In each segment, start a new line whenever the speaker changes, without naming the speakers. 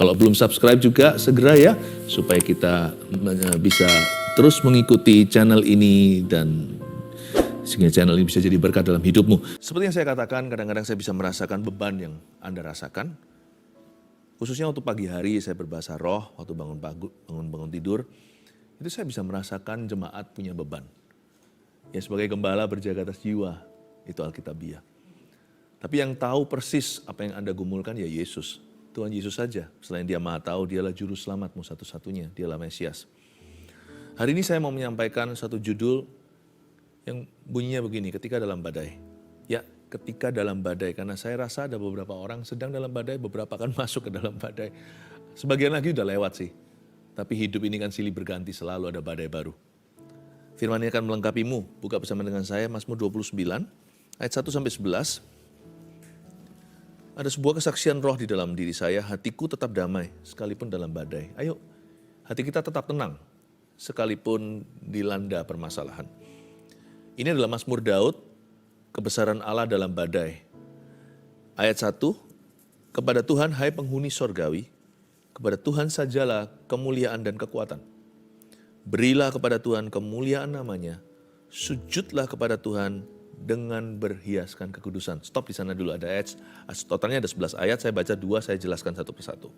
Kalau belum subscribe juga segera ya, supaya kita bisa terus mengikuti channel ini dan sehingga channel ini bisa jadi berkat dalam hidupmu. Seperti yang saya katakan, kadang-kadang saya bisa merasakan beban yang Anda rasakan. Khususnya waktu pagi hari saya berbahasa roh, waktu bangun tidur, itu saya bisa merasakan jemaat punya beban. Ya sebagai gembala berjaga atas jiwa, itu Alkitabiah. Tapi yang tahu persis apa yang Anda gumulkan ya Yesus. Tuhan Yesus saja. Selain Dia Maha Tahu, Dialah juru selamatmu satu-satunya. Dialah Mesias. Hari ini saya mau menyampaikan satu judul yang bunyinya begini, ketika dalam badai. Ya, ketika dalam badai. Karena saya rasa ada beberapa orang sedang dalam badai, beberapa akan masuk ke dalam badai. Sebagian lagi udah lewat sih. Tapi hidup ini kan silih berganti, selalu ada badai baru. Firman ini akan melengkapimu. Buka bersama dengan saya, Mazmur 29, ayat 1-11. Ada sebuah kesaksian roh di dalam diri saya, hatiku tetap damai sekalipun dalam badai. Ayo, hati kita tetap tenang sekalipun dilanda permasalahan. Ini adalah Mazmur Daud, kebesaran Allah dalam badai. Ayat 1, kepada Tuhan hai penghuni sorgawi, kepada Tuhan sajalah kemuliaan dan kekuatan. Berilah kepada Tuhan kemuliaan namanya, sujudlah kepada Tuhan dengan berhiaskan kekudusan. Stop di sana dulu, ada ayat, totalnya ada 11 ayat, saya baca 2, saya jelaskan satu persatu.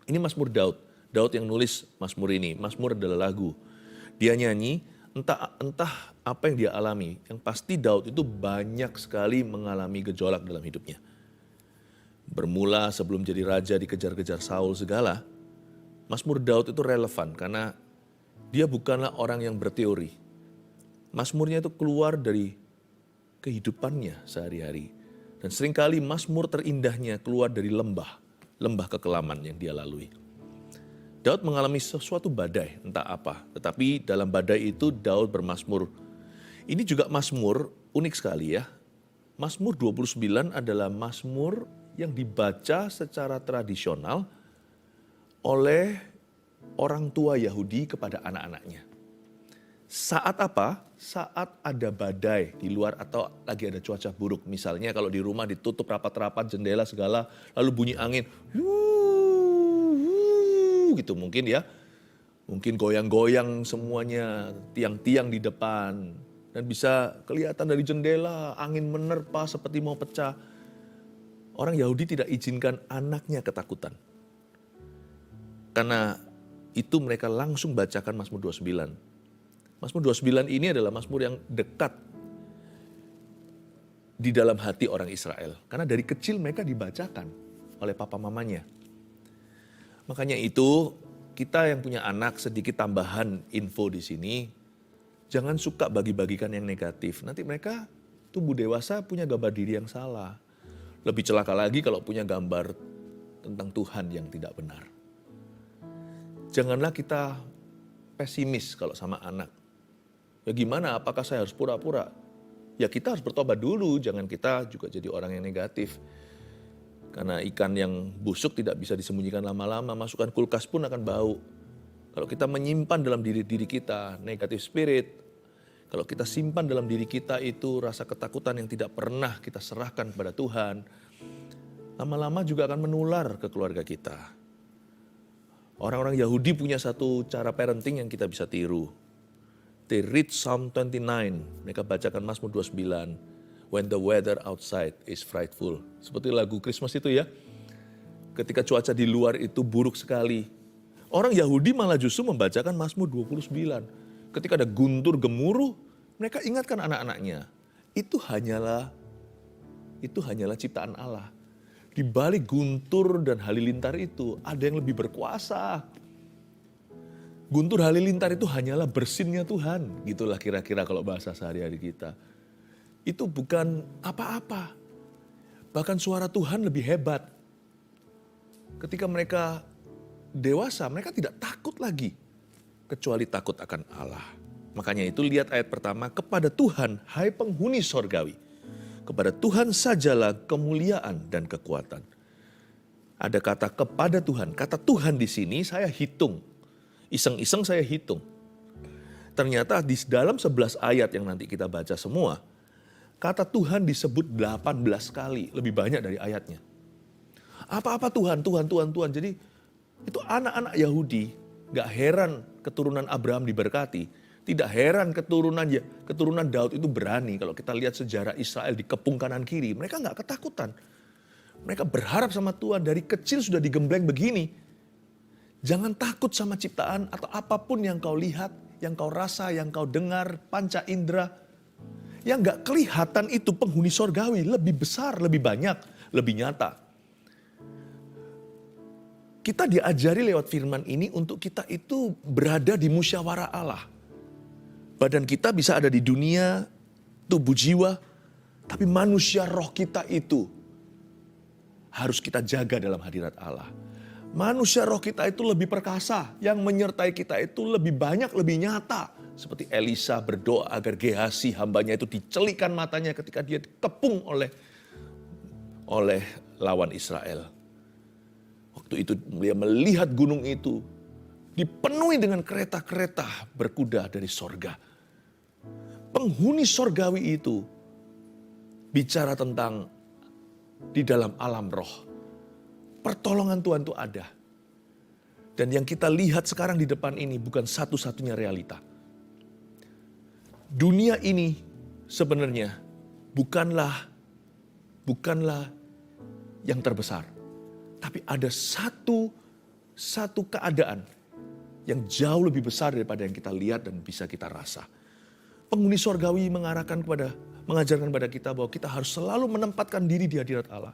Ini Mazmur Daud, Daud yang nulis Mazmur ini. Mazmur adalah lagu. Dia nyanyi, entah apa yang dia alami, yang pasti Daud itu banyak sekali mengalami gejolak dalam hidupnya. Bermula sebelum jadi raja dikejar-kejar Saul segala, Mazmur Daud itu relevan karena dia bukanlah orang yang berteori. Mazmurnya itu keluar dari kehidupannya sehari-hari. Dan seringkali mazmur terindahnya keluar dari lembah kekelaman yang dia lalui. Daud mengalami sesuatu badai, entah apa. Tetapi dalam badai itu Daud bermazmur. Ini juga mazmur unik sekali ya. Mazmur 29 adalah mazmur yang dibaca secara tradisional oleh orang tua Yahudi kepada anak-anaknya. Saat apa? Saat ada badai di luar atau lagi ada cuaca buruk. Misalnya kalau di rumah ditutup rapat-rapat, jendela segala, lalu bunyi angin, gitu mungkin ya. Mungkin goyang-goyang semuanya, tiang-tiang di depan. Dan bisa kelihatan dari jendela, angin menerpa seperti mau pecah. Orang Yahudi tidak izinkan anaknya ketakutan. Karena itu mereka langsung bacakan Mazmur 29. Mazmur 29 ini adalah mazmur yang dekat di dalam hati orang Israel. Karena dari kecil mereka dibacakan oleh papa mamanya. Makanya itu kita yang punya anak, sedikit tambahan info di sini, jangan suka bagi-bagikan yang negatif. Nanti mereka tumbuh dewasa punya gambar diri yang salah. Lebih celaka lagi kalau punya gambar tentang Tuhan yang tidak benar. Janganlah kita pesimis kalau sama anak. Ya gimana, apakah saya harus pura-pura? Ya kita harus bertobat dulu, jangan kita juga jadi orang yang negatif. Karena ikan yang busuk tidak bisa disembunyikan lama-lama, masukkan kulkas pun akan bau. Kalau kita menyimpan dalam diri kita negatif spirit, kalau kita simpan dalam diri kita itu rasa ketakutan yang tidak pernah kita serahkan kepada Tuhan, lama-lama juga akan menular ke keluarga kita. Orang-orang Yahudi punya satu cara parenting yang kita bisa tiru. They read Psalm 29, mereka bacakan Mazmur 29, when the weather outside is frightful. Seperti lagu Christmas itu ya, ketika cuaca di luar itu buruk sekali. Orang Yahudi malah justru membacakan Mazmur 29. Ketika ada guntur gemuruh, mereka ingatkan anak-anaknya. Itu hanyalah ciptaan Allah. Di balik guntur dan halilintar itu ada yang lebih berkuasa. Guntur halilintar itu hanyalah bersinnya Tuhan. Gitulah kira-kira kalau bahasa sehari-hari kita. Itu bukan apa-apa. Bahkan suara Tuhan lebih hebat. Ketika mereka dewasa, mereka tidak takut lagi. Kecuali takut akan Allah. Makanya itu lihat ayat pertama, kepada Tuhan, hai penghuni sorgawi. Kepada Tuhan sajalah kemuliaan dan kekuatan. Ada kata kepada Tuhan. Kata Tuhan di sini saya hitung. Iseng-iseng saya hitung. Ternyata di dalam 11 ayat yang nanti kita baca semua, kata Tuhan disebut 18 kali, lebih banyak dari ayatnya. Apa-apa Tuhan, Tuhan, Tuhan, Tuhan. Jadi itu anak-anak Yahudi, gak heran keturunan Abraham diberkati. Tidak heran keturunan Daud itu berani. Kalau kita lihat sejarah Israel dikepung kanan kiri, mereka gak ketakutan. Mereka berharap sama Tuhan, dari kecil sudah digembleng begini. Jangan takut sama ciptaan atau apapun yang kau lihat, yang kau rasa, yang kau dengar, panca indera. Yang gak kelihatan itu penghuni sorgawi, lebih besar, lebih banyak, lebih nyata. Kita diajari lewat firman ini untuk kita itu berada di musyawarah Allah. Badan kita bisa ada di dunia, tubuh jiwa, tapi manusia roh kita itu harus kita jaga dalam hadirat Allah. Manusia roh kita itu lebih perkasa, yang menyertai kita itu lebih banyak, lebih nyata. Seperti Elisa berdoa agar Gehazi hambanya itu dicelikan matanya ketika dia dikepung oleh lawan Israel. Waktu itu dia melihat gunung itu dipenuhi dengan kereta-kereta berkuda dari sorga. Penghuni sorgawi itu bicara tentang di dalam alam roh. Pertolongan Tuhan itu ada. Dan yang kita lihat sekarang di depan ini bukan satu-satunya realita. Dunia ini sebenarnya bukanlah yang terbesar. Tapi ada satu keadaan yang jauh lebih besar daripada yang kita lihat dan bisa kita rasa. Penghuni sorgawi mengajarkan kepada kita bahwa kita harus selalu menempatkan diri di hadirat Allah.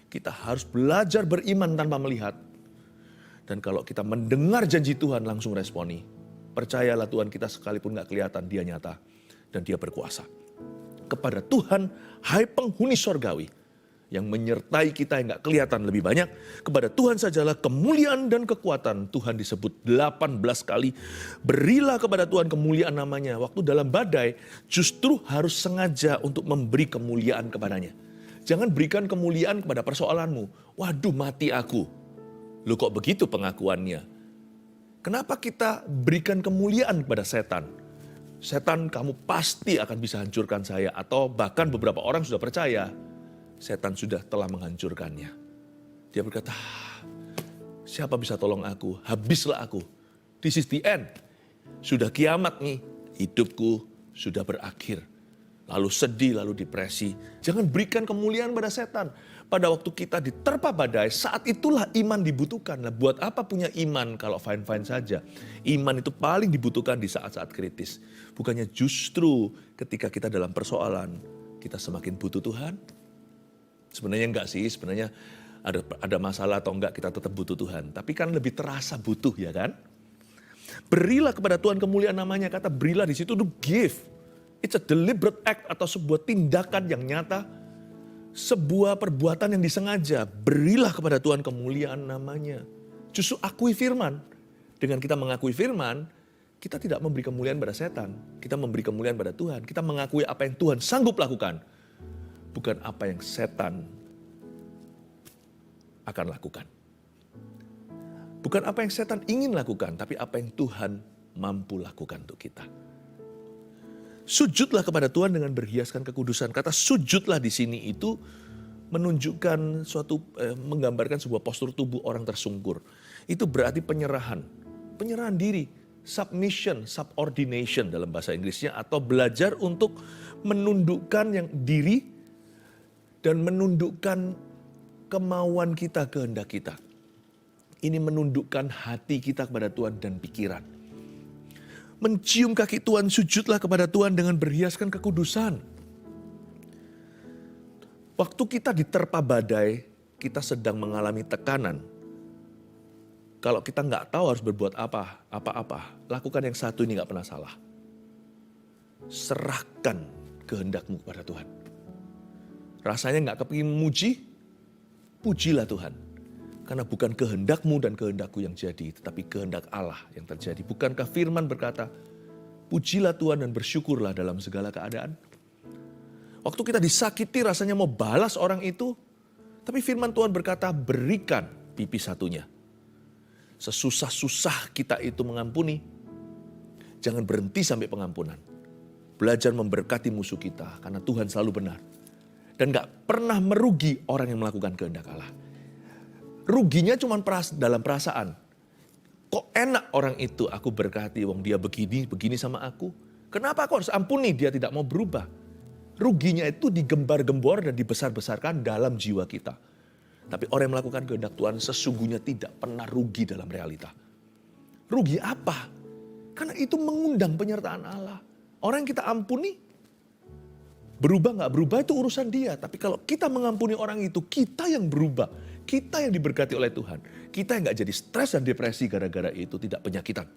Kita harus belajar beriman tanpa melihat. Dan kalau kita mendengar janji Tuhan langsung responi. Percayalah Tuhan kita sekalipun gak kelihatan, dia nyata. Dan dia berkuasa. Kepada Tuhan, hai penghuni sorgawi, yang menyertai kita yang gak kelihatan lebih banyak. Kepada Tuhan sajalah kemuliaan dan kekuatan. Tuhan disebut 18 kali. Berilah kepada Tuhan kemuliaan namanya. Waktu dalam badai justru harus sengaja untuk memberi kemuliaan kepadanya. Jangan berikan kemuliaan kepada persoalanmu. Waduh, mati aku. Loh, kok begitu pengakuannya? Kenapa kita berikan kemuliaan kepada setan? Setan, kamu pasti akan bisa hancurkan saya. Atau bahkan beberapa orang sudah percaya setan sudah telah menghancurkannya. Dia berkata, siapa bisa tolong aku? Habislah aku. This is the end. Sudah kiamat nih. Hidupku sudah berakhir. Lalu sedih, lalu depresi. Jangan berikan kemuliaan pada setan. Pada waktu kita diterpa badai, saat itulah iman dibutuhkan. Nah, buat apa punya iman kalau fine-fine saja? Iman itu paling dibutuhkan di saat-saat kritis. Bukannya justru ketika kita dalam persoalan, kita semakin butuh Tuhan? Sebenarnya enggak sih, sebenarnya ada masalah atau enggak kita tetap butuh Tuhan. Tapi kan lebih terasa butuh, ya kan? Berilah kepada Tuhan kemuliaan namanya. Kata berilah di situ itu give. It's a deliberate act atau sebuah tindakan yang nyata. Sebuah perbuatan yang disengaja. Berilah kepada Tuhan kemuliaan namanya. Justru akui firman. Dengan kita mengakui firman, kita tidak memberi kemuliaan pada setan. Kita memberi kemuliaan pada Tuhan. Kita mengakui apa yang Tuhan sanggup lakukan. Bukan apa yang setan akan lakukan. Bukan apa yang setan ingin lakukan, tapi apa yang Tuhan mampu lakukan untuk kita. Sujudlah kepada Tuhan dengan berhiaskan kekudusan. Kata sujudlah di sini itu menunjukkan menggambarkan sebuah postur tubuh orang tersungkur. Itu berarti penyerahan diri, submission, subordination dalam bahasa Inggrisnya, atau belajar untuk menundukkan yang diri dan menundukkan kemauan kita, kehendak kita. Ini menundukkan hati kita kepada Tuhan dan pikiran. Mencium kaki Tuhan, sujudlah kepada Tuhan dengan berhiaskan kekudusan. Waktu kita diterpa badai, kita sedang mengalami tekanan. Kalau kita nggak tahu harus berbuat apa-apa, lakukan yang satu ini nggak pernah salah. Serahkan kehendakmu kepada Tuhan. Rasanya nggak kepingin muji, pujilah Tuhan. Karena bukan kehendakmu dan kehendakku yang jadi, tetapi kehendak Allah yang terjadi. Bukankah firman berkata, pujilah Tuhan dan bersyukurlah dalam segala keadaan. Waktu kita disakiti rasanya mau balas orang itu, tapi firman Tuhan berkata, berikan pipi satunya. Sesusah-susah kita itu mengampuni, jangan berhenti sampai pengampunan. Belajar memberkati musuh kita, karena Tuhan selalu benar. Dan gak pernah merugi orang yang melakukan kehendak Allah. Ruginya cuma dalam perasaan. Kok enak orang itu aku berkati, wong dia begini sama aku. Kenapa aku harus ampuni, dia tidak mau berubah. Ruginya itu digembar-gembor dan dibesar-besarkan dalam jiwa kita. Tapi orang yang melakukan kehendak Tuhan sesungguhnya tidak pernah rugi dalam realita. Rugi apa? Karena itu mengundang penyertaan Allah. Orang yang kita ampuni, berubah nggak berubah itu urusan dia. Tapi kalau kita mengampuni orang itu, kita yang berubah. Kita yang diberkati oleh Tuhan. Kita yang nggak jadi stres dan depresi gara-gara itu, tidak penyakitan.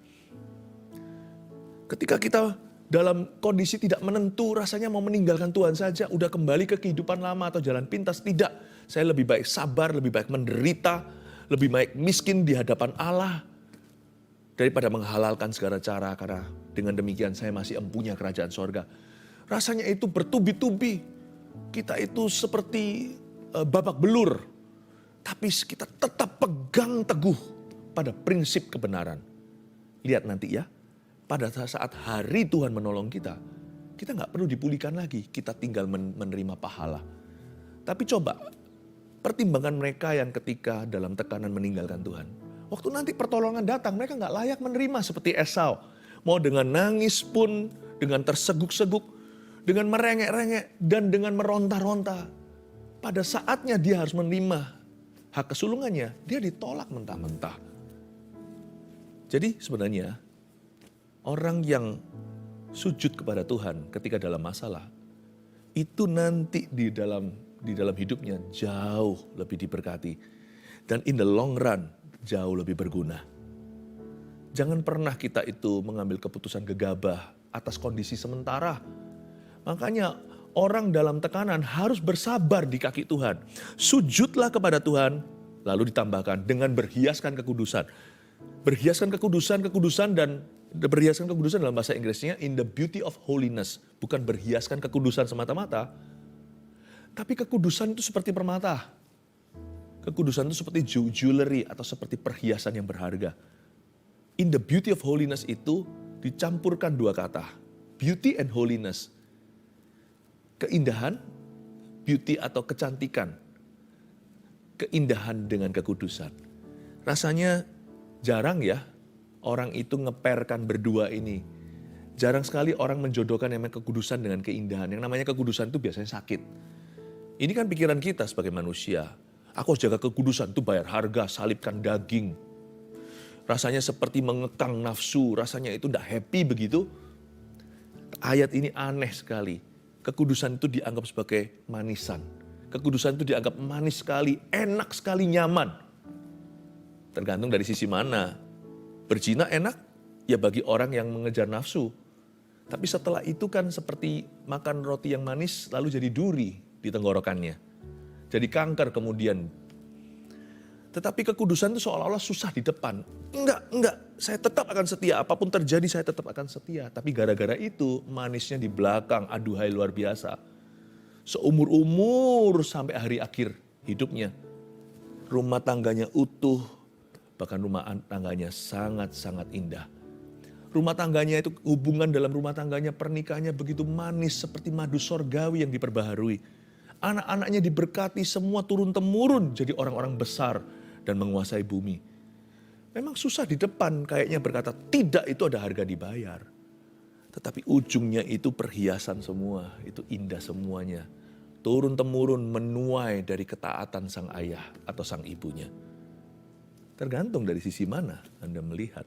Ketika kita dalam kondisi tidak menentu, rasanya mau meninggalkan Tuhan saja, udah kembali ke kehidupan lama atau jalan pintas. Tidak, saya lebih baik sabar, lebih baik menderita, lebih baik miskin di hadapan Allah, daripada menghalalkan segala cara, karena dengan demikian saya masih empunya kerajaan sorga. Rasanya itu bertubi-tubi, kita itu seperti babak belur. Tapi kita tetap pegang teguh pada prinsip kebenaran. Lihat nanti ya, pada saat hari Tuhan menolong kita, kita nggak perlu dipulihkan lagi, kita tinggal menerima pahala. Tapi coba, pertimbangan mereka yang ketika dalam tekanan meninggalkan Tuhan. Waktu nanti pertolongan datang, mereka nggak layak menerima seperti Esau. Mau dengan nangis pun, dengan terseguk-seguk, dengan merengek-rengek, dan dengan meronta-ronta. Pada saatnya dia harus menerima hak kesulungannya, dia ditolak mentah-mentah. Jadi sebenarnya orang yang sujud kepada Tuhan ketika dalam masalah, itu nanti di dalam hidupnya jauh lebih diberkati. Dan in the long run jauh lebih berguna. Jangan pernah kita itu mengambil keputusan gegabah atas kondisi sementara. Makanya orang dalam tekanan harus bersabar di kaki Tuhan. Sujudlah kepada Tuhan, lalu ditambahkan dengan berhiaskan kekudusan. Berhiaskan kekudusan dan berhiaskan kekudusan dalam bahasa Inggrisnya in the beauty of holiness. Bukan berhiaskan kekudusan semata-mata, tapi kekudusan itu seperti permata. Kekudusan itu seperti jewelry atau seperti perhiasan yang berharga. In the beauty of holiness itu dicampurkan dua kata, beauty and holiness. Keindahan, beauty atau kecantikan. Keindahan dengan kekudusan. Rasanya jarang ya orang itu ngeperkan berdua ini. Jarang sekali orang menjodohkan yang namanya kekudusan dengan keindahan. Yang namanya kekudusan itu biasanya sakit. Ini kan pikiran kita sebagai manusia. Aku harus jaga kekudusan itu bayar harga, salibkan daging. Rasanya seperti mengekang nafsu, rasanya itu tidak happy begitu. Ayat ini aneh sekali. Kekudusan itu dianggap sebagai manisan. Kekudusan itu dianggap manis sekali, enak sekali, nyaman. Tergantung dari sisi mana. Berzina enak, ya bagi orang yang mengejar nafsu. Tapi setelah itu kan seperti makan roti yang manis lalu jadi duri di tenggorokannya. Jadi kanker kemudian. Tetapi kekudusan itu seolah-olah susah di depan. Enggak, saya tetap akan setia. Apapun terjadi saya tetap akan setia. Tapi gara-gara itu manisnya di belakang, aduhai luar biasa. Seumur-umur sampai hari akhir hidupnya. Rumah tangganya utuh, bahkan rumah tangganya sangat-sangat indah. Rumah tangganya itu, hubungan dalam rumah tangganya, pernikahannya begitu manis seperti madu sorgawi yang diperbaharui. Anak-anaknya diberkati, semua turun-temurun jadi orang-orang besar dan menguasai bumi. Memang susah di depan kayaknya berkata tidak, itu ada harga dibayar. Tetapi ujungnya itu perhiasan semua, itu indah semuanya. Turun-temurun menuai dari ketaatan sang ayah atau sang ibunya. Tergantung dari sisi mana Anda melihat.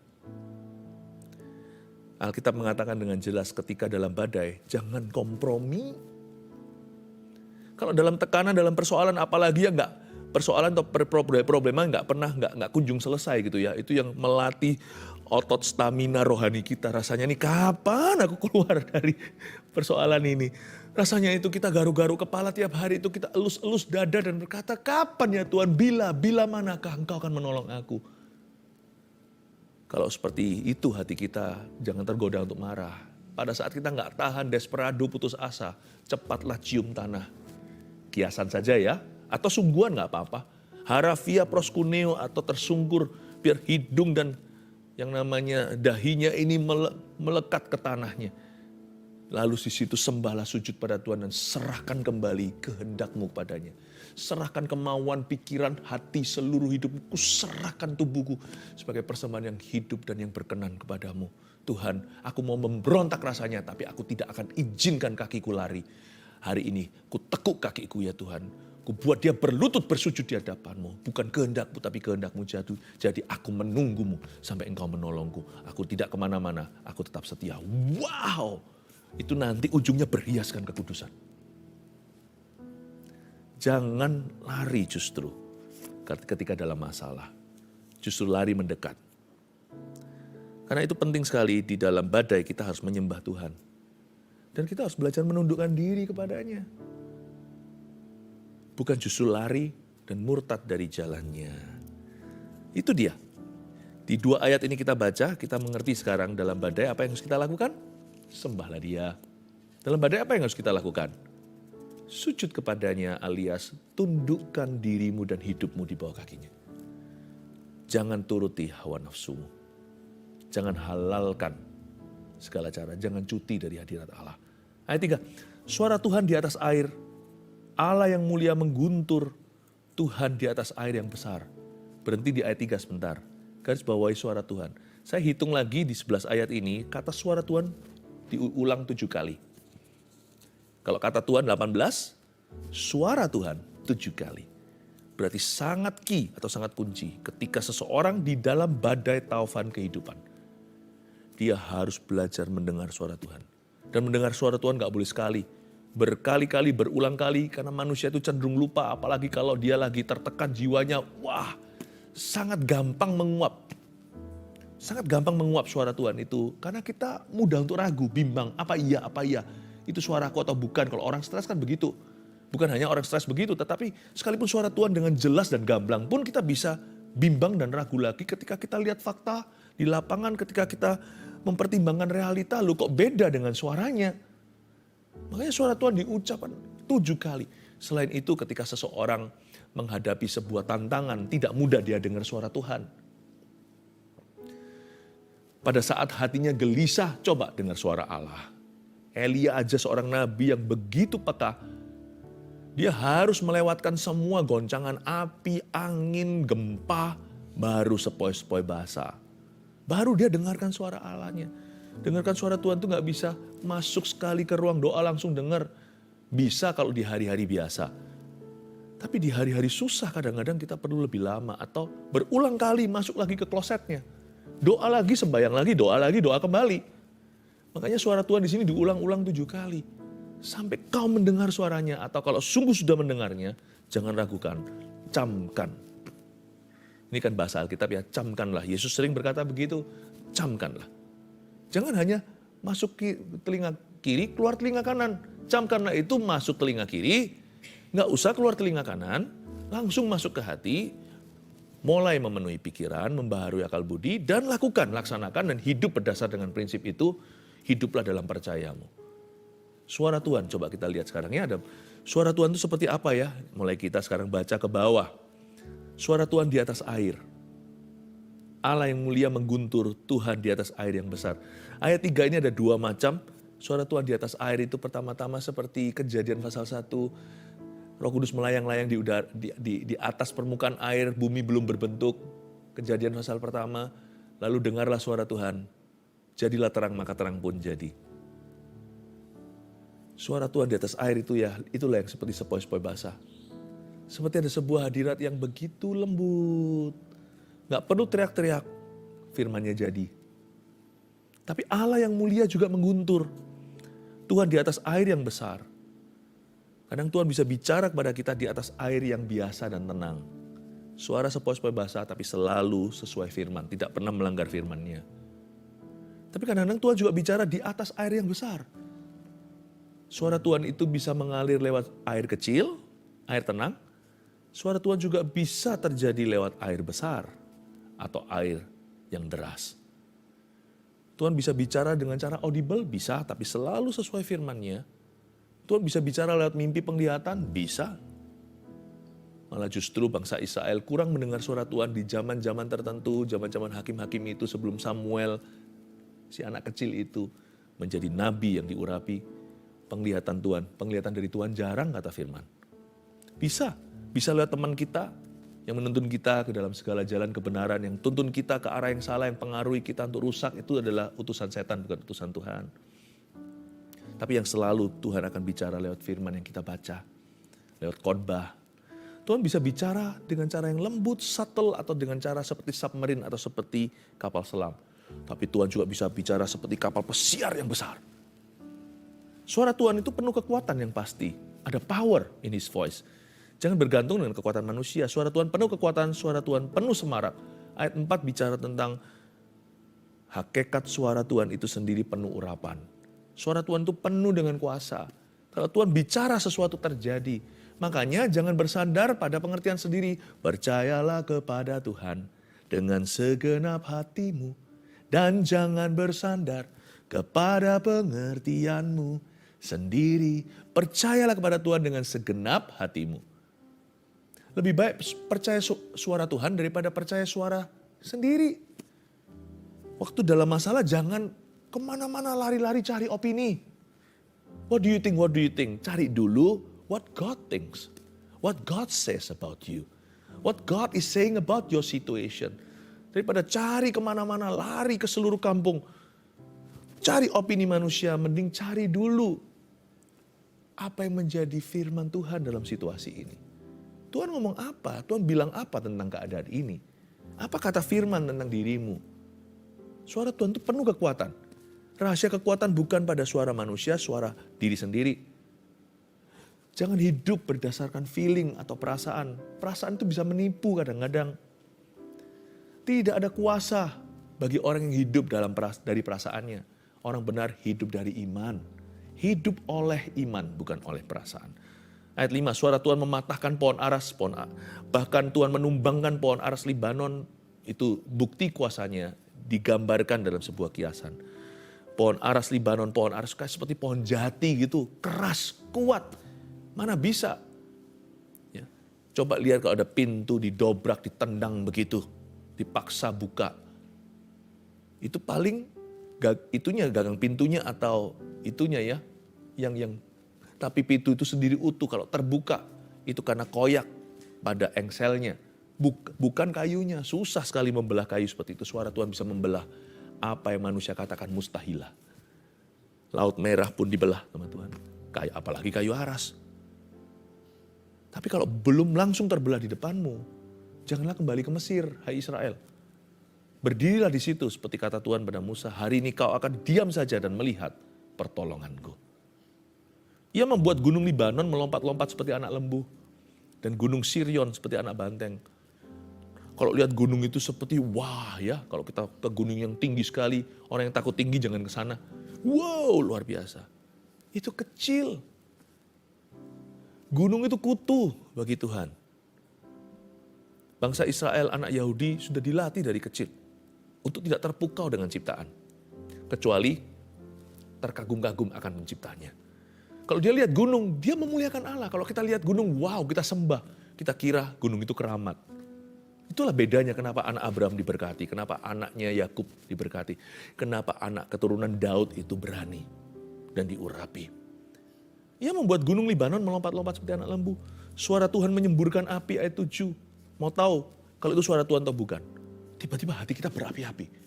Alkitab mengatakan dengan jelas ketika dalam badai, jangan kompromi. Kalau dalam tekanan, dalam persoalan, apalagi ya enggak, persoalan atau problema enggak kunjung selesai gitu ya. Itu yang melatih otot stamina rohani kita. Rasanya nih kapan aku keluar dari persoalan ini. Rasanya itu kita garu-garu kepala tiap hari, itu kita elus-elus dada dan berkata, kapan ya Tuhan, bila manakah Engkau akan menolong aku. Kalau seperti itu hati kita, jangan tergoda untuk marah. Pada saat kita enggak tahan, desperado, putus asa, cepatlah cium tanah. Kiasan saja ya, atau sungguhan gak apa-apa. Harafia proskuneo atau tersungkur, biar hidung dan yang namanya dahinya ini melekat ke tanahnya. Lalu di situ sembahlah, sujud pada Tuhan dan serahkan kembali kehendak-Mu padanya. Serahkan kemauan, pikiran, hati, seluruh hidupku, serahkan tubuhku sebagai persembahan yang hidup dan yang berkenan kepadamu. Tuhan, aku mau memberontak rasanya, tapi aku tidak akan izinkan kakiku lari. Hari ini, ku tekuk kakiku ya Tuhan. Ku buat dia berlutut bersujud di hadapan-Mu. Bukan kehendak-Mu, tapi kehendak-Mu jatuh. Jadi aku menunggu-Mu sampai Engkau menolongku. Aku tidak kemana-mana, aku tetap setia. Wow! Itu nanti ujungnya berhiaskan kekudusan. Jangan lari justru ketika dalam masalah. Justru lari mendekat. Karena itu penting sekali di dalam badai kita harus menyembah Tuhan. Dan kita harus belajar menundukkan diri kepadanya. Bukan justru lari dan murtad dari jalannya. Itu dia. Di 2 ayat ini kita baca, kita mengerti sekarang dalam badai apa yang harus kita lakukan? Sembahlah dia. Dalam badai apa yang harus kita lakukan? Sujud kepadanya alias tundukkan dirimu dan hidupmu di bawah kakinya. Jangan turuti hawa nafsumu. Jangan halalkan segala cara. Jangan cuti dari hadirat Allah. Ayat 3. Suara Tuhan di atas air. Allah yang mulia mengguntur. Tuhan di atas air yang besar. Berhenti di ayat 3 sebentar. Garis bawahi suara Tuhan. Saya hitung lagi di 11 ayat ini. Kata suara Tuhan diulang 7 kali. Kalau kata Tuhan 18, suara Tuhan 7 kali. Berarti sangat key atau sangat kunci ketika seseorang di dalam badai taufan kehidupan. Dia harus belajar mendengar suara Tuhan. Dan mendengar suara Tuhan gak boleh sekali. Berkali-kali, berulang kali karena manusia itu cenderung lupa. Apalagi kalau dia lagi tertekan jiwanya. Wah, sangat gampang menguap. Sangat gampang menguap suara Tuhan itu. Karena kita mudah untuk ragu, bimbang. Apa iya, itu suaraku atau bukan. Kalau orang stres kan begitu. Bukan hanya orang stres begitu, tetapi sekalipun suara Tuhan dengan jelas dan gamblang pun kita bisa bimbang dan ragu lagi ketika kita lihat fakta di lapangan, ketika kita mempertimbangkan realita. Loh kok beda dengan suaranya? Makanya suara Tuhan diucapkan 7 kali. Selain itu ketika seseorang menghadapi sebuah tantangan, tidak mudah dia dengar suara Tuhan. Pada saat hatinya gelisah, coba dengar suara Allah. Elia aja seorang nabi yang begitu peka. Dia harus melewatkan semua goncangan api, angin, gempa, baru sepoi-sepoi basah. Baru dia dengarkan suara Allahnya. Dengarkan suara Tuhan itu gak bisa masuk sekali ke ruang doa langsung dengar. Bisa kalau di hari-hari biasa. Tapi di hari-hari susah kadang-kadang kita perlu lebih lama. Atau berulang kali masuk lagi ke klosetnya. Doa lagi, sembahyang lagi, doa kembali. Makanya suara Tuhan di sini diulang-ulang 7 kali. Sampai kau mendengar suaranya. Atau kalau sungguh sudah mendengarnya, jangan ragukan, camkan. Ini kan bahasa Alkitab ya, camkanlah. Yesus sering berkata begitu, camkanlah. Jangan hanya masuk telinga kiri, keluar telinga kanan. Camkanlah itu masuk telinga kiri, nggak usah keluar telinga kanan, langsung masuk ke hati, mulai memenuhi pikiran, membaharui akal budi, dan laksanakan, dan hidup berdasar dengan prinsip itu, hiduplah dalam percayamu. Suara Tuhan, coba kita lihat sekarang ya, ada suara Tuhan itu seperti apa ya? Mulai kita sekarang baca ke bawah. Suara Tuhan di atas air. Allah yang mulia mengguntur, Tuhan di atas air yang besar. Ayat 3 ini ada 2 macam. Suara Tuhan di atas air itu pertama-tama seperti Kejadian pasal 1. Roh Kudus melayang-layang di atas permukaan air, bumi belum berbentuk. Kejadian pasal pertama. Lalu dengarlah suara Tuhan. Jadilah terang, maka terang pun jadi. Suara Tuhan di atas air itu ya, itulah yang seperti sepoi-sepoi basah. Seperti ada sebuah hadirat yang begitu lembut. Gak perlu teriak-teriak, firman-Nya jadi. Tapi Allah yang mulia juga mengguntur. Tuhan di atas air yang besar. Kadang Tuhan bisa bicara kepada kita di atas air yang biasa dan tenang. Suara sepoi-sepoi basah tapi selalu sesuai firman, tidak pernah melanggar firman-Nya. Tapi kadang-kadang Tuhan juga bicara di atas air yang besar. Suara Tuhan itu bisa mengalir lewat air kecil, air tenang. Suara Tuhan juga bisa terjadi lewat air besar atau air yang deras. Tuhan bisa bicara dengan cara audible, bisa, tapi selalu sesuai firman-Nya. Tuhan bisa bicara lewat mimpi penglihatan, bisa. Malah justru bangsa Israel kurang mendengar suara Tuhan di zaman-zaman tertentu, zaman-zaman hakim-hakim itu sebelum Samuel, si anak kecil itu, menjadi nabi yang diurapi, penglihatan Tuhan, penglihatan dari Tuhan jarang kata firman. Bisa lewat teman kita yang menuntun kita ke dalam segala jalan kebenaran, yang tuntun kita ke arah yang salah, yang pengaruhi kita untuk rusak, itu adalah utusan setan, bukan utusan Tuhan. Tapi yang selalu Tuhan akan bicara lewat firman yang kita baca, lewat khotbah. Tuhan bisa bicara dengan cara yang lembut, subtle, atau dengan cara seperti submarine atau seperti kapal selam. Tapi Tuhan juga bisa bicara seperti kapal pesiar yang besar. Suara Tuhan itu penuh kekuatan yang pasti. Ada power in His voice. Jangan bergantung dengan kekuatan manusia. Suara Tuhan penuh kekuatan, suara Tuhan penuh semarak. Ayat 4 bicara tentang hakikat suara Tuhan itu sendiri penuh urapan. Suara Tuhan itu penuh dengan kuasa. Kalau Tuhan bicara sesuatu terjadi. Makanya jangan bersandar pada pengertian sendiri. Percayalah kepada Tuhan dengan segenap hatimu. Dan jangan bersandar kepada pengertianmu sendiri. Percayalah kepada Tuhan dengan segenap hatimu. Lebih baik percaya suara Tuhan daripada percaya suara sendiri. Waktu dalam masalah jangan kemana-mana lari-lari cari opini. What do you think? What do you think? Cari dulu what God thinks. What God says about you. What God is saying about your situation. Daripada cari kemana-mana, lari ke seluruh kampung. Cari opini manusia, mending cari dulu apa yang menjadi firman Tuhan dalam situasi ini. Tuhan ngomong apa? Tuhan bilang apa tentang keadaan ini? Apa kata firman tentang dirimu? Suara Tuhan itu penuh kekuatan. Rahasia kekuatan bukan pada suara manusia, suara diri sendiri. Jangan hidup berdasarkan feeling atau perasaan. Perasaan itu bisa menipu kadang-kadang. Tidak ada kuasa bagi orang yang hidup dari perasaannya. Orang benar hidup dari iman. Hidup oleh iman, bukan oleh perasaan. Ayat 5, suara Tuhan mematahkan pohon aras. Bahkan Tuhan menumbangkan pohon aras Libanon. Itu bukti kuasanya digambarkan dalam sebuah kiasan. Pohon aras Libanon, pohon aras kayak seperti pohon jati gitu. Keras, kuat. Mana bisa? Ya. Coba lihat kalau ada pintu didobrak, ditendang begitu. Dipaksa buka. Itu paling itunya gagang pintunya atau itunya ya. Yang tapi pintu itu sendiri utuh kalau terbuka itu karena koyak pada engselnya. Bukan kayunya. Susah sekali membelah kayu seperti itu. Suara Tuhan bisa membelah apa yang manusia katakan mustahilah. Laut Merah pun dibelah, teman-teman. Apalagi kayu aras. Tapi kalau belum langsung terbelah di depanmu, janganlah kembali ke Mesir, hai Israel. Berdirilah di situ seperti kata Tuhan pada Musa, hari ini kau akan diam saja dan melihat pertolonganku. Ia membuat gunung Libanon melompat-lompat seperti anak lembu. Dan gunung Sirion seperti anak banteng. Kalau lihat gunung itu seperti wah ya, kalau kita ke gunung yang tinggi sekali, orang yang takut tinggi jangan ke sana. Wow, luar biasa. Itu kecil. Gunung itu kutu bagi Tuhan. Bangsa Israel, anak Yahudi sudah dilatih dari kecil untuk tidak terpukau dengan ciptaan. Kecuali terkagum-kagum akan penciptanya. Kalau dia lihat gunung, dia memuliakan Allah. Kalau kita lihat gunung, wow, kita sembah. Kita kira gunung itu keramat. Itulah bedanya kenapa anak Abraham diberkati, kenapa anaknya Yakub diberkati, kenapa anak keturunan Daud itu berani dan diurapi. Ia membuat gunung Libanon melompat-lompat seperti anak lembu. Suara Tuhan menyemburkan api, ayat 7. Mau tahu kalau itu suara Tuhan atau bukan? Tiba-tiba hati kita berapi-api.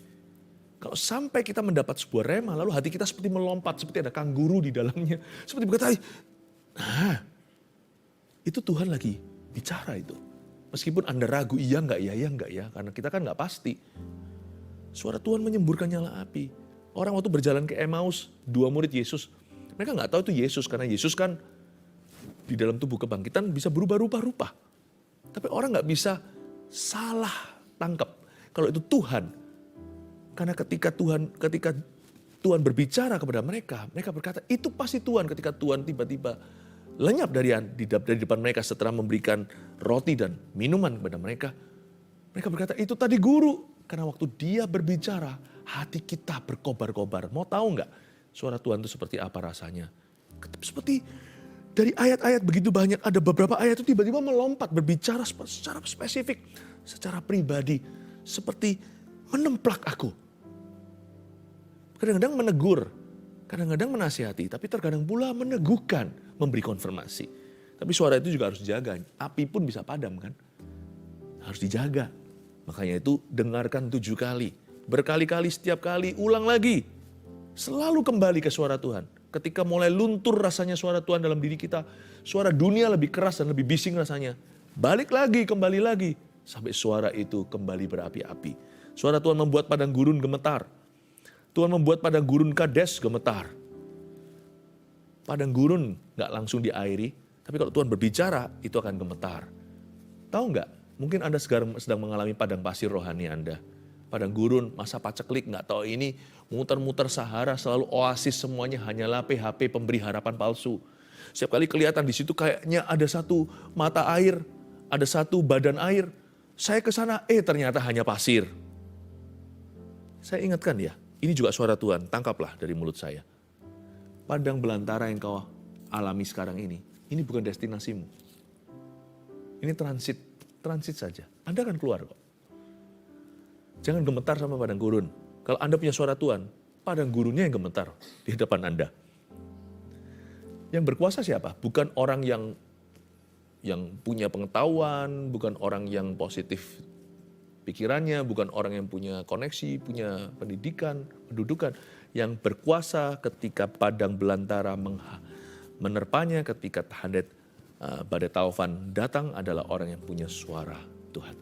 Kalau sampai kita mendapat sebuah rema, lalu hati kita seperti melompat, seperti ada kangguru di dalamnya. Seperti berkata, nah itu Tuhan lagi bicara itu. Meskipun Anda ragu, iya enggak ya, karena kita kan enggak pasti. Suara Tuhan menyemburkan nyala api. Orang waktu berjalan ke Emmaus, 2 murid Yesus, mereka enggak tahu itu Yesus, karena Yesus kan di dalam tubuh kebangkitan bisa berubah rupa-rupa. Tapi orang enggak bisa salah tangkap kalau itu Tuhan. Karena ketika Tuhan berbicara kepada mereka, mereka berkata, itu pasti Tuhan. Ketika Tuhan tiba-tiba lenyap dari depan mereka setelah memberikan roti dan minuman kepada mereka. Mereka berkata, itu tadi guru. Karena waktu dia berbicara, hati kita berkobar-kobar. Mau tahu nggak suara Tuhan itu seperti apa rasanya? Seperti dari ayat-ayat begitu banyak, ada beberapa ayat itu tiba-tiba melompat, berbicara secara spesifik, secara pribadi. Seperti menemplak aku. Kadang-kadang menegur. Kadang-kadang menasihati, tapi terkadang pula meneguhkan, memberi konfirmasi. Tapi suara itu juga harus dijaga. Api pun bisa padam kan. Harus dijaga. Makanya itu dengarkan 7 kali. Berkali-kali, setiap kali, ulang lagi. Selalu kembali ke suara Tuhan. Ketika mulai luntur rasanya suara Tuhan dalam diri kita, suara dunia lebih keras dan lebih bising rasanya. Balik lagi, kembali lagi. Sampai suara itu kembali berapi-api. Suara Tuhan membuat padang gurun gemetar. Tuhan membuat padang gurun Kades gemetar. Padang gurun gak langsung diairi, tapi kalau Tuhan berbicara, itu akan gemetar. Tahu gak? Mungkin Anda sedang mengalami padang pasir rohani Anda. Padang gurun, masa paceklik, gak tahu ini, muter-muter Sahara, selalu oasis semuanya hanyalah PHP pemberi harapan palsu. Setiap kali kelihatan di situ kayaknya ada satu mata air, ada satu badan air. Saya ke sana, ternyata hanya pasir. Saya ingatkan ya, ini juga suara Tuhan, tangkaplah dari mulut saya. Padang belantara yang kau alami sekarang ini bukan destinasimu. Ini transit saja. Anda akan keluar kok. Jangan gemetar sama padang gurun. Kalau Anda punya suara Tuhan, padang gurunnya yang gemetar di depan Anda. Yang berkuasa siapa? Bukan orang yang punya pengetahuan, bukan orang yang positif pikirannya, bukan orang yang punya koneksi, punya pendidikan, pendudukan. Yang berkuasa ketika padang belantara menerpanya, ketika badai taufan datang adalah orang yang punya suara Tuhan.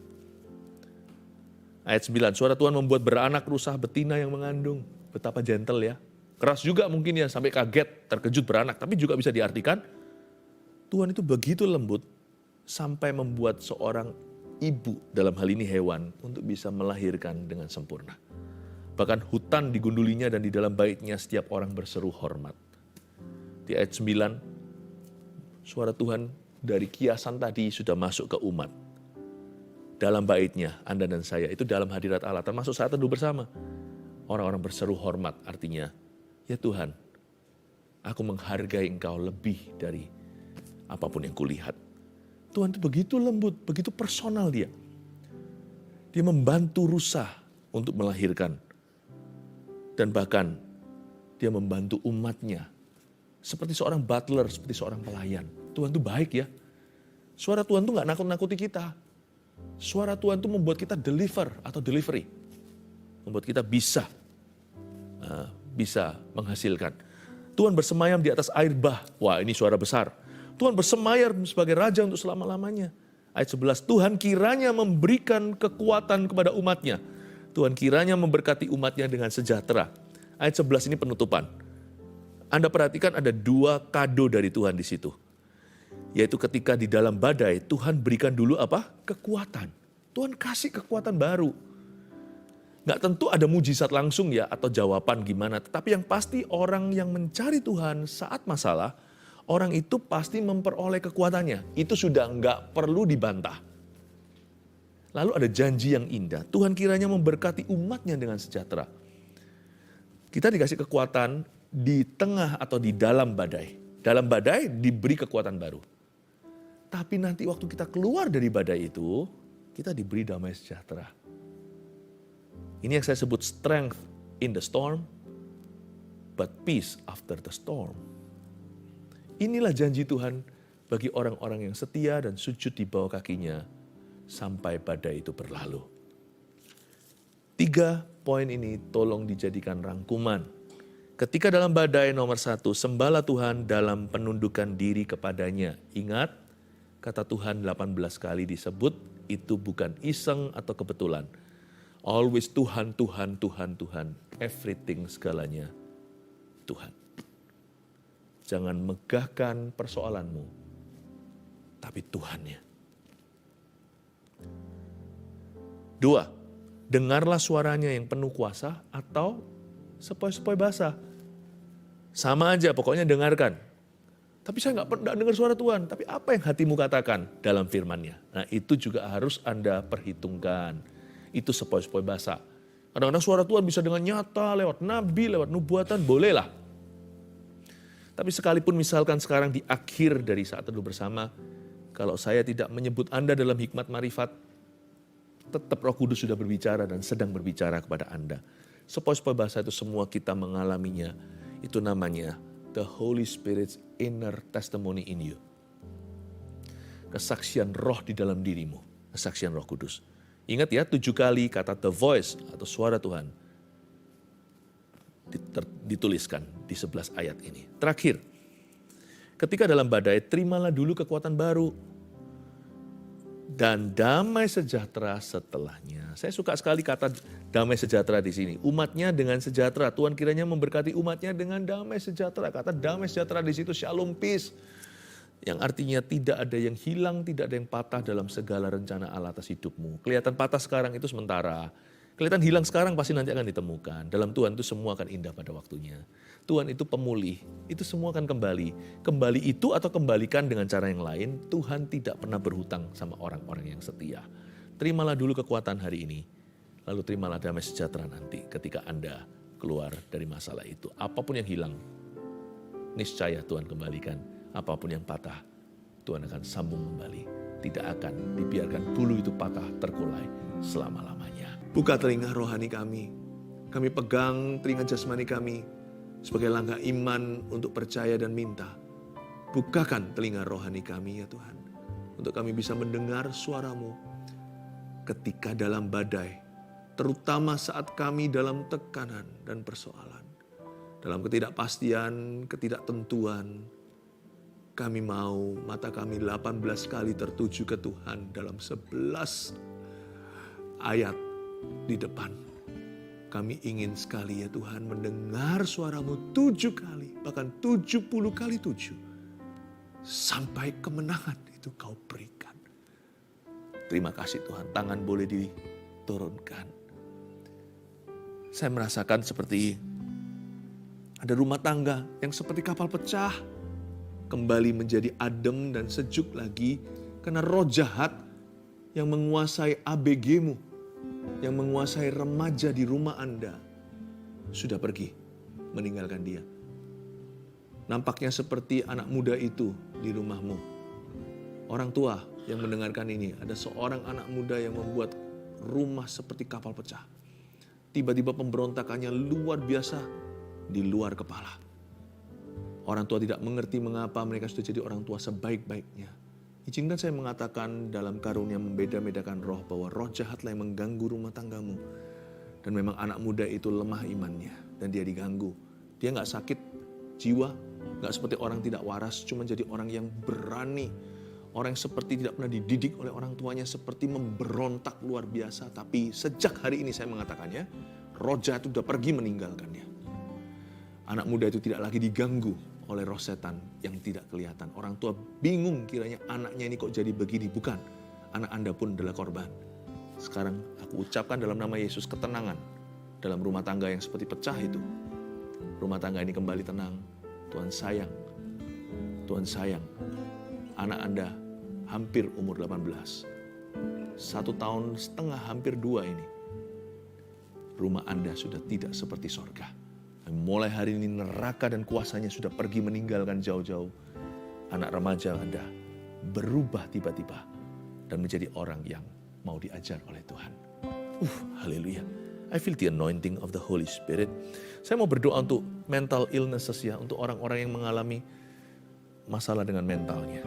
Ayat 9, suara Tuhan membuat beranak rusa betina yang mengandung. Betapa gentle ya. Keras juga mungkin ya, sampai kaget, terkejut beranak. Tapi juga bisa diartikan, Tuhan itu begitu lembut, sampai membuat seorang ibu, dalam hal ini hewan, untuk bisa melahirkan dengan sempurna. Bahkan hutan digundulinya dan di dalam baitnya setiap orang berseru hormat. Di ayat 9, suara Tuhan dari kiasan tadi sudah masuk ke umat. Dalam baitnya, Anda dan saya, itu dalam hadirat Allah, termasuk saat teduh bersama. Orang-orang berseru hormat, artinya, ya Tuhan, aku menghargai Engkau lebih dari apapun yang kulihat. Tuhan itu begitu lembut, begitu personal dia. Dia membantu rusa untuk melahirkan. Dan bahkan dia membantu umatnya. Seperti seorang butler, seperti seorang pelayan. Tuhan itu baik ya. Suara Tuhan itu gak nakut-nakuti kita. Suara Tuhan itu membuat kita delivery. Membuat kita bisa menghasilkan. Tuhan bersemayam di atas air bah. Wah, ini suara besar. Tuhan bersemayam sebagai raja untuk selama-lamanya. Ayat 11, Tuhan kiranya memberikan kekuatan kepada umatnya. Tuhan kiranya memberkati umatnya dengan sejahtera. Ayat 11 ini penutupan. Anda perhatikan ada 2 kado dari Tuhan di situ. Yaitu ketika di dalam badai, Tuhan berikan dulu apa? Kekuatan. Tuhan kasih kekuatan baru. Gak tentu ada mujizat langsung ya, atau jawaban gimana. Tetapi yang pasti orang yang mencari Tuhan saat masalah, orang itu pasti memperoleh kekuatannya. Itu sudah nggak perlu dibantah. Lalu ada janji yang indah. Tuhan kiranya memberkati umatnya dengan sejahtera. Kita dikasih kekuatan di tengah atau di dalam badai. Dalam badai diberi kekuatan baru. Tapi nanti waktu kita keluar dari badai itu, kita diberi damai sejahtera. Ini yang saya sebut strength in the storm, but peace after the storm. Inilah janji Tuhan bagi orang-orang yang setia dan sujud di bawah kakinya sampai badai itu berlalu. 3 poin ini tolong dijadikan rangkuman. Ketika dalam badai nomor 1, sembahlah Tuhan dalam penundukan diri kepadanya. Ingat, kata Tuhan 18 kali disebut, itu bukan iseng atau kebetulan. Always Tuhan, Tuhan, Tuhan, Tuhan. Everything segalanya Tuhan. Jangan megahkan persoalanmu, tapi Tuhannya. 2, dengarlah suaranya yang penuh kuasa atau sepoi-sepoi basah. Sama aja, pokoknya dengarkan. Tapi saya nggak dengar suara Tuhan. Tapi apa yang hatimu katakan dalam firman-Nya? Nah, itu juga harus Anda perhitungkan. Itu sepoi-sepoi basah. Kadang-kadang suara Tuhan bisa dengan nyata, lewat nabi, lewat nubuatan, bolehlah. Tapi sekalipun misalkan sekarang di akhir dari saat teduh bersama, kalau saya tidak menyebut Anda dalam hikmat marifat, tetap Roh Kudus sudah berbicara dan sedang berbicara kepada Anda. Sepoi-sepoi bahasa itu semua kita mengalaminya. Itu namanya the Holy Spirit's inner testimony in you. Kesaksian roh di dalam dirimu, kesaksian Roh Kudus. Ingat ya, 7 kali kata the voice atau suara Tuhan dituliskan di 11 ayat ini. Terakhir, ketika dalam badai, terimalah dulu kekuatan baru dan damai sejahtera setelahnya. Saya suka sekali kata damai sejahtera di sini. Umatnya dengan sejahtera. Tuhan kiranya memberkati umatnya dengan damai sejahtera. Kata damai sejahtera di situ shalom peace. Yang artinya tidak ada yang hilang, tidak ada yang patah dalam segala rencana Allah atas hidupmu. Kelihatan patah sekarang itu sementara. Kelihatan hilang sekarang pasti nanti akan ditemukan. Dalam Tuhan itu semua akan indah pada waktunya. Tuhan itu pemulih, itu semua akan kembali. Kembali itu atau kembalikan dengan cara yang lain, Tuhan tidak pernah berhutang sama orang-orang yang setia. Terimalah dulu kekuatan hari ini, lalu terimalah damai sejahtera nanti ketika Anda keluar dari masalah itu. Apapun yang hilang, niscaya Tuhan kembalikan. Apapun yang patah, Tuhan akan sambung kembali. Tidak akan dibiarkan bulu itu patah terkulai selama-lamanya. Buka telinga rohani kami. Kami pegang telinga jasmani kami sebagai langkah iman untuk percaya dan minta. Bukakan telinga rohani kami ya Tuhan. Untuk kami bisa mendengar suara-Mu ketika dalam badai. Terutama saat kami dalam tekanan dan persoalan. Dalam ketidakpastian, ketidaktentuan. Kami mau mata kami 18 kali tertuju ke Tuhan dalam 11 ayat di depan. Kami ingin sekali ya Tuhan mendengar suara-Mu 7 kali, bahkan 70 kali 7. Sampai kemenangan itu Kau berikan. Terima kasih Tuhan, tangan boleh diturunkan. Saya merasakan seperti ada rumah tangga yang seperti kapal pecah. Kembali menjadi adem dan sejuk lagi karena roh jahat yang menguasai ABG-mu, yang menguasai remaja di rumah Anda, sudah pergi meninggalkan dia. Nampaknya seperti anak muda itu di rumahmu. Orang tua yang mendengarkan ini, ada seorang anak muda yang membuat rumah seperti kapal pecah. Tiba-tiba pemberontakannya luar biasa di luar kepala. Orang tua tidak mengerti mengapa mereka sudah jadi orang tua sebaik-baiknya. Izinkan saya mengatakan dalam karunia membeda-bedakan roh bahwa roh jahatlah yang mengganggu rumah tanggamu. Dan memang anak muda itu lemah imannya dan dia diganggu. Dia gak sakit jiwa, gak seperti orang tidak waras, cuma jadi orang yang berani. Orang yang seperti tidak pernah dididik oleh orang tuanya, seperti memberontak luar biasa. Tapi sejak hari ini saya mengatakannya, roh jahat itu sudah pergi meninggalkannya. Anak muda itu tidak lagi diganggu oleh roh setan yang tidak kelihatan. Orang tua bingung kiranya anaknya ini kok jadi begini. Bukan, anak Anda pun adalah korban. Sekarang aku ucapkan dalam nama Yesus ketenangan dalam rumah tangga yang seperti pecah itu. Rumah tangga ini kembali tenang. Tuhan sayang. Tuhan sayang. Anak Anda hampir umur 18. 1,5 tahun, hampir 2 ini. Rumah Anda sudah tidak seperti sorga. Mulai hari ini neraka dan kuasanya sudah pergi meninggalkan jauh-jauh. Anak remaja Anda berubah tiba-tiba dan menjadi orang yang mau diajar oleh Tuhan. Haleluya. I feel the anointing of the Holy Spirit. Saya mau berdoa untuk mental illnesses ya, untuk orang-orang yang mengalami masalah dengan mentalnya.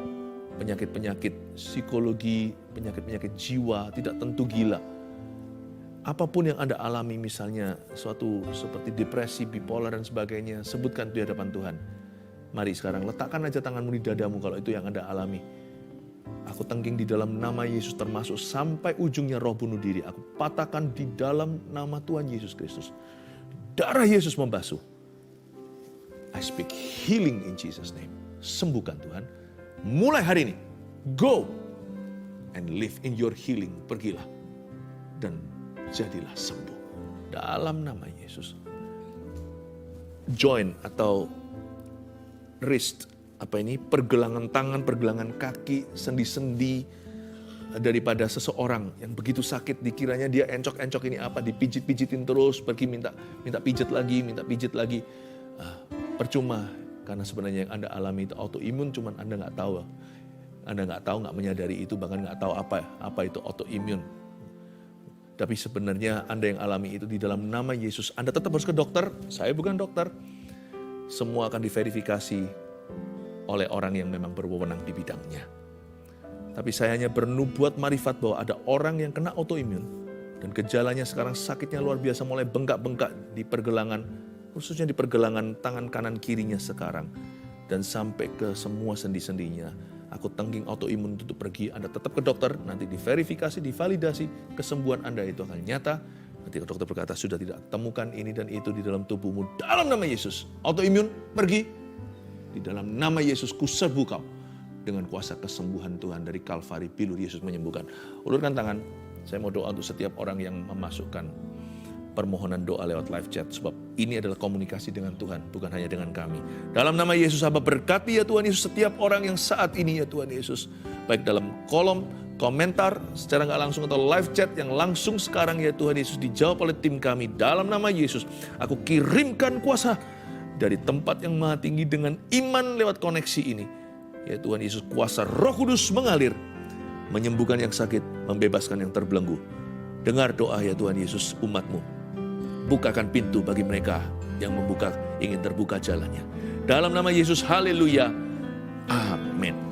Penyakit-penyakit psikologi, penyakit-penyakit jiwa, tidak tentu gila. Apapun yang Anda alami, misalnya suatu seperti depresi, bipolar dan sebagainya, sebutkan di hadapan Tuhan. Mari sekarang letakkan aja tanganmu di dadamu kalau itu yang Anda alami. Aku tengking di dalam nama Yesus termasuk sampai ujungnya roh bunuh diri. Aku patahkan di dalam nama Tuhan Yesus Kristus. Darah Yesus membasuh. I speak healing in Jesus name. Sembuhkan Tuhan. Mulai hari ini, go and live in your healing. Pergilah dan jadilah sembuh dalam nama Yesus. Joint atau wrist, pergelangan tangan, pergelangan kaki, sendi-sendi daripada seseorang yang begitu sakit, dikiranya dia encok-encok ini dipijit-pijitin terus, pergi minta pijit lagi. Percuma, karena sebenarnya yang Anda alami itu autoimun, cuman Anda nggak tahu, nggak menyadari itu, bahkan nggak tahu apa itu autoimun. Tapi sebenarnya Anda yang alami itu di dalam nama Yesus. Anda tetap harus ke dokter. Saya bukan dokter. semua akan diverifikasi oleh orang yang memang berwenang di bidangnya. Tapi saya hanya bernubuat marifat bahwa ada orang yang kena autoimun dan gejalanya sekarang sakitnya luar biasa, mulai bengkak-bengkak di pergelangan, khususnya di pergelangan tangan kanan kirinya sekarang, dan sampai ke semua sendi-sendinya. Aku tengging autoimun untuk pergi, Anda tetap ke dokter, nanti diverifikasi, divalidasi, kesembuhan Anda itu akan nyata. Nanti dokter berkata, sudah tidak temukan ini dan itu di dalam tubuhmu, dalam nama Yesus. Autoimun, pergi. Di dalam nama Yesus, kuserbu kau. Dengan kuasa kesembuhan Tuhan dari Kalvari, bilur Yesus menyembuhkan. Ulurkan tangan, saya mau doa untuk setiap orang yang memasukkan permohonan doa lewat live chat. Sebab ini adalah komunikasi dengan Tuhan, bukan hanya dengan kami. Dalam nama Yesus, Hamba berkati ya Tuhan Yesus setiap orang yang saat ini ya Tuhan Yesus. Baik dalam kolom komentar secara nggak langsung atau live chat yang langsung sekarang ya Tuhan Yesus dijawab oleh tim kami. Dalam nama Yesus, aku kirimkan kuasa dari tempat yang maha tinggi dengan iman lewat koneksi ini. Ya Tuhan Yesus, kuasa Roh Kudus mengalir, menyembuhkan yang sakit, membebaskan yang terbelenggu. Dengar doa ya Tuhan Yesus umat-Mu. Bukakan pintu bagi mereka yang ingin terbuka jalannya. Dalam nama Yesus, haleluya. Amin.